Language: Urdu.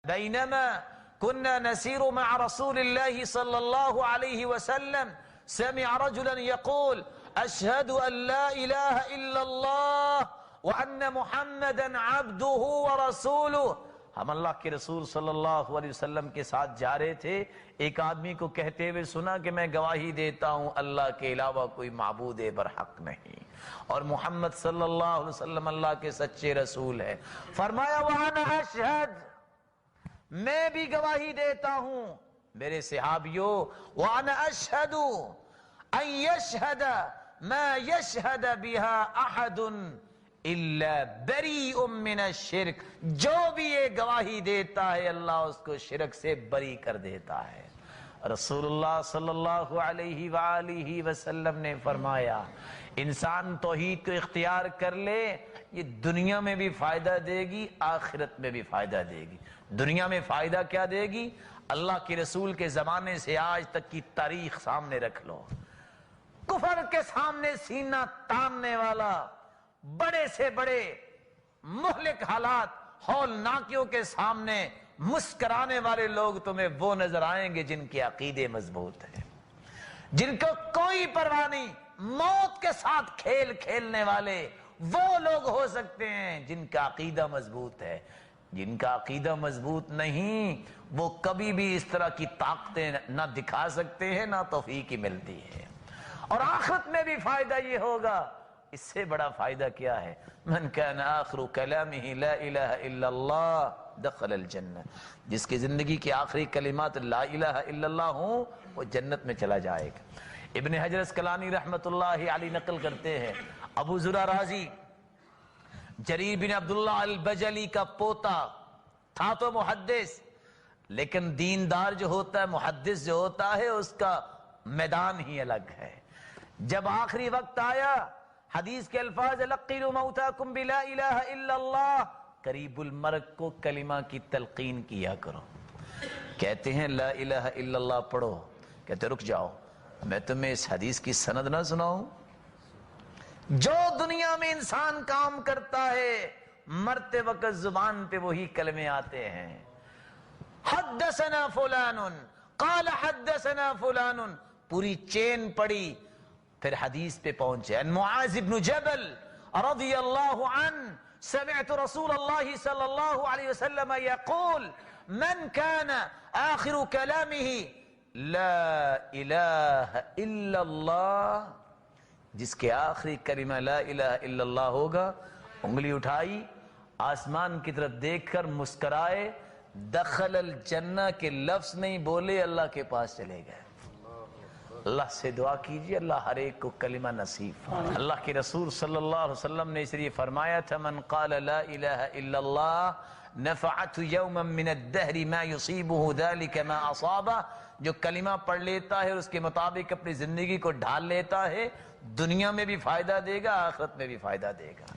بینما كنا نسير مع رسول الله صلى الله عليه وسلم سمع رجلا يقول أشهد أن لا إله إلا الله وأن محمدا عبده ورسوله. ہم اللہ کے رسول صلی اللہ علیہ وسلم کے ساتھ جا رہے تھے، ایک آدمی کو کہتے ہوئے سنا کہ میں گواہی دیتا ہوں اللہ کے علاوہ کوئی معبود برحق نہیں اور محمد صلی اللہ علیہ وسلم اللہ کے سچے رسول ہے. فرمایا وَأَنَا أَشْهَدُ، میں بھی گواہی دیتا ہوں میرے صحابیوں، وَأَنَا أَشْهَدُ أَن يَشْهَدَ مَا يَشْهَدَ بِهَا أَحَدٌ إِلَّا بَرِيءٌ مِّنَ الشِّرْكِ، جو بھی یہ گواہی دیتا ہے اللہ اس کو شرک سے بری کر دیتا ہے. رسول اللہ صلی اللہ علیہ وآلہ وسلم نے فرمایا انسان توحید کو اختیار کر لے، یہ دنیا میں بھی فائدہ دے گی آخرت میں بھی فائدہ دے گی. دنیا میں فائدہ کیا دے گی؟ اللہ کے رسول کے زمانے سے آج تک کی تاریخ سامنے رکھ لو، کفر کے سامنے سینہ تاننے والا بڑے سے بڑے مہلک حالات ہولناکیوں کے سامنے مسکرانے والے لوگ تمہیں وہ نظر آئیں گے جن کے عقیدے مضبوط ہیں، جن کو کوئی پرواہ نہیں. موت کے ساتھ کھیل کھیلنے والے وہ لوگ ہو سکتے ہیں جن کا عقیدہ مضبوط ہے. جن کا عقیدہ مضبوط نہیں وہ کبھی بھی اس طرح کی طاقتیں نہ دکھا سکتے ہیں، نہ توفیق ملتی ہے. اور آخرت میں بھی فائدہ یہ ہوگا، اس سے بڑا فائدہ کیا ہے؟ من کان آخر کلامہ لا الہ الا اللہ دخل الجنہ، جس کی زندگی کی آخری کلمات لا الہ الا اللہ ہوں وہ جنت میں چلا جائے گا. ابن حجر اسقلانی رحمت اللہ علیہ نقل کرتے ہیں ابو زرع رازی جریر بن عبداللہ البجلی کا پوتا تھا تو محدث، لیکن دیندار جو ہوتا ہے، محدث جو ہوتا ہے، اس کا میدان ہی الگ ہے. جب آخری وقت آیا حدیث کے الفاظ لقنوا موتاکم بلا الہ الا اللہ، قریب المرگ کو کلمہ کی تلقین کیا کرو. کہتے ہیں لا الہ الا اللہ پڑھو، کہتے رک جاؤ میں تمہیں اس حدیث کی سند نہ سناؤں؟ جو دنیا میں انسان کام کرتا ہے مرتے وقت زبان پہ وہی کلمے آتے ہیں. حدثنا فلان قال حدثنا فلان، پوری چین پڑی پھر حدیث پہ پہنچے. ان معاذ بن جبل رضی اللہ عنہ سمعت رسول اللہ صلی اللہ علیہ وسلم یقول من کان آخر کلامہ لا الہ الا اللہ، جس کے آخری کلمہ لا الہ الا اللہ ہوگا، انگلی اٹھائی آسمان کی طرف دیکھ کر مسکرائے، دخل الجنہ کے لفظ نہیں بولے اللہ کے پاس چلے گئے. اللہ سے دعا کیجئے اللہ ہر ایک کو کلمہ نصیب. اللہ کے رسول صلی اللہ علیہ وسلم نے اس لیے فرمایا تھا من قال لا الہ الا اللہ نفعت یوما من الدہر ما یصیبہ ذلک ما اصابہ، جو کلمہ پڑھ لیتا ہے اس کے مطابق اپنی زندگی کو ڈھال لیتا ہے، دنیا میں بھی فائدہ دے گا آخرت میں بھی فائدہ دے گا.